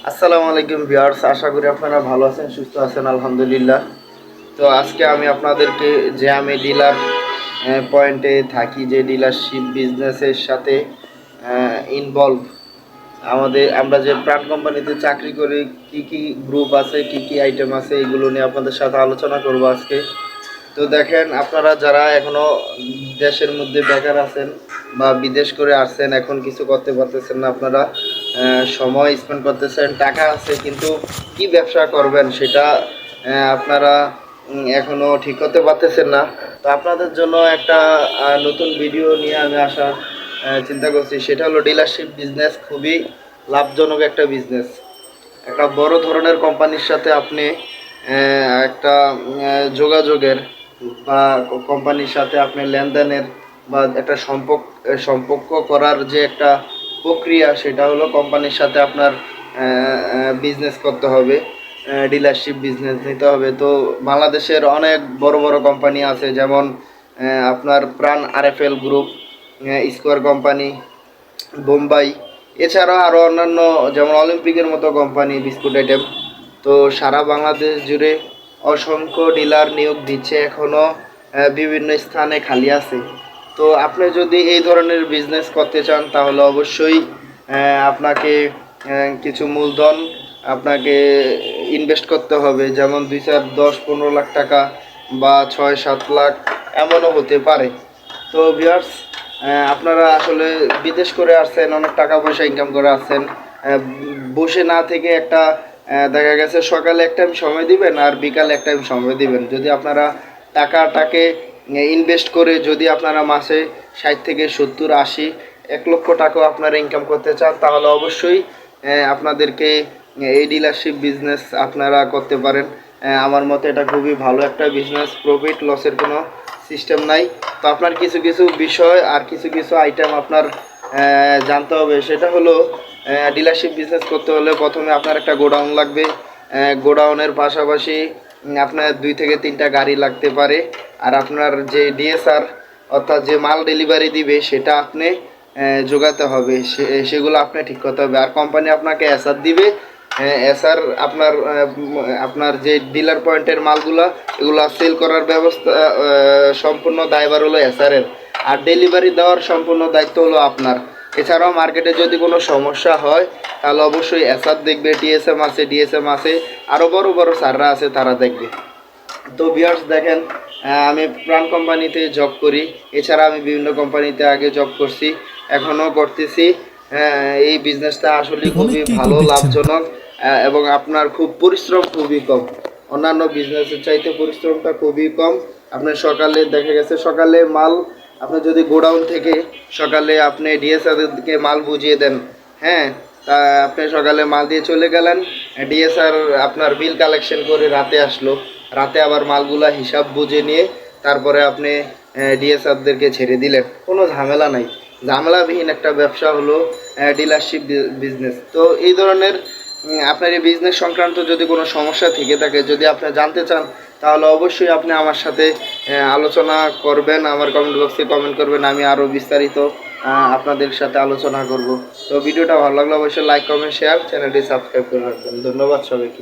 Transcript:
আসসালামু আলাইকুম ভিউয়ার্স, আশা করি আপনারা ভালো আছেন, সুস্থ আছেন, আলহামদুলিল্লাহ। তো আজকে আমি আপনাদেরকে যে আমি ডিলার পয়েন্টে থাকি, যে ডিলারশিপ বিজনেসের সাথে ইনভলভ, আমরা যে প্রাণ কোম্পানিতে চাকরি করি, কি কি গ্রুপ আছে, কি কি আইটেম আছে, এগুলো নিয়ে আপনাদের সাথে আলোচনা করব আজকে। তো দেখেন, আপনারা যারা এখনো দেশের মধ্যে বেকার আছেন বা বিদেশ করে আসছেন, এখন কিছু করতে পারতেছেন না, আপনারা সময় স্পেন্ড করতেছেন, টাকা আছে কিন্তু কি ব্যবসা করবেন সেটা আপনারা এখনো ঠিক করতে পারতেছেন না। তো আপনাদের জন্য একটা নতুন ভিডিও নিয়ে আমি আসার চিন্তা করছি। সেটা হলো ডিলারশিপ বিজনেস খুবই লাভজনক একটা বিজনেস। একটা বড় ধরনের কোম্পানির সাথে আপনি একটা যোগাযোগের বা কোম্পানির সাথে আপনি লেনদেনের বা একটা সম্পর্ক করার যে একটা প্রক্রিয়া, সেটা হলো কোম্পানির সাথে আপনার বিজনেস করতে হবে, ডিলারশিপ বিজনেস নিতে হবে। তো বাংলাদেশের অনেক বড় বড় কোম্পানি আছে, যেমন আপনার প্রাণ RFL group, square company, Bombay, এছাড়াও আরও অন্যান্য যেমন অলিম্পিকের মতো কোম্পানি, বিস্কুট আইটেম। তো সারা বাংলাদেশ জুড়ে অসংখ্য ডিলার নিয়োগ দিচ্ছে, এখনও বিভিন্ন স্থানে খালি আছে। তো আপনি যদি এই ধরনের বিজনেস করতে চান তাহলে অবশ্যই আপনাকে কিছু মূলধন আপনাকে ইনভেস্ট করতে হবে, যেমন 2, 4, 10, 15 লাখ টাকা বা 6, 7 লাখ এমনও হতে পারে। তো ভিউয়ার্স, আপনারা আসলে বিদেশ করে আসছেন, অনেক টাকা পয়সা ইনকাম করে আসছেন, বসে না থেকে একটা দেখা গেছে সকালে এক টাইম সময় দিবেন আর বিকালে এক টাইম সময় দিবেন। যদি আপনারা টাকাটাকে ইনভেস্ট করে যদি আপনারা মাসে 60 থেকে 70, 80, 1 লক্ষ টাকাও আপনারা ইনকাম করতে চান, তাহলে অবশ্যই আপনাদেরকে এই ডিলারশিপ বিজনেস আপনারা করতে পারেন। আমার মতে এটা খুবই ভালো একটা বিজনেস, প্রফিট লসের কোনো সিস্টেম নাই। তো আপনার কিছু কিছু বিষয় আর কিছু কিছু আইটেম আপনার জানতে হবে। সেটা হলো, ডিলারশিপ বিজনেস করতে হলে প্রথমে আপনার একটা গোডাউন লাগবে। গোডাউনের পাশাপাশি আপনার 2 থেকে 3টা গাড়ি লাগতে পারে। আর আপনার যে ডিএসআর, অর্থাৎ যে মাল ডেলিভারি দিবে, সেটা আপনি জোগাতে হবে, সেগুলো আপনি ঠিক করতে হবে। আর কোম্পানি আপনাকে এসআর দিবে। এসআর আপনার যে ডিলার পয়েন্টের মালগুলা, এগুলো সেল করার ব্যবস্থা সম্পূর্ণ দায়ভার হলো এসআরের, আর ডেলিভারি দেওয়ার সম্পূর্ণ দায়িত্ব হলো আপনার। এছাড়াও মার্কেটে যদি কোনো সমস্যা হয় তাহলে অবশ্যই এসআর দেখবে, ডিএসএম আছে, আরও বড় বড় স্যাররা আছে, তারা দেখবে। তো ভিউয়ার্স দেখেন, আমি প্রাণ কোম্পানিতে জব করি, এছাড়া আমি বিভিন্ন কোম্পানিতে আগে জব করছি, এখনও করতেছি। এই বিজনেসটা আসলে খুবই ভালো, লাভজনক, এবং আপনার খুব পরিশ্রম খুবই কম। অন্যান্য বিজনেসের চাইতে পরিশ্রমটা খুবই কম। আপনার সকালে দেখা গেছে, সকালে মাল আপনি যদি গোডাউন থেকে সকালে আপনি ডিএসআরকে মাল বুঝিয়ে দেন, হ্যাঁ, তা আপনি সকালে মাল দিয়ে চলে গেলেন, ডিএসআর আপনার বিল কালেকশন করে রাতে আসলো, রাতে আবার মালগুলা হিসাব বুঝে নিয়ে তারপরে আপনি ডিএসআরদেরকে ছেড়ে দিলেন, কোনো ঝামেলা নাই। ঝামেলাবিহীন একটা ব্যবসা হলো ডিলারশিপ বিজনেস। তো এই ধরনের আপনার এই বিজনেস সংক্রান্ত যদি কোনো সমস্যা থেকে থাকে, যদি আপনি জানতে চান, তাহলে অবশ্যই আপনি আমার সাথে আলোচনা করবেন, আমার কমেন্ট বক্সে কমেন্ট করবেন, আমি আরও বিস্তারিত আপনাদের সাথে আলোচনা করব। তো ভিডিওটা ভালো লাগলে অবশ্যই লাইক, কমেন্ট, শেয়ার, চ্যানেলটি সাবস্ক্রাইব করে রাখবেন। ধন্যবাদ সবাইকে।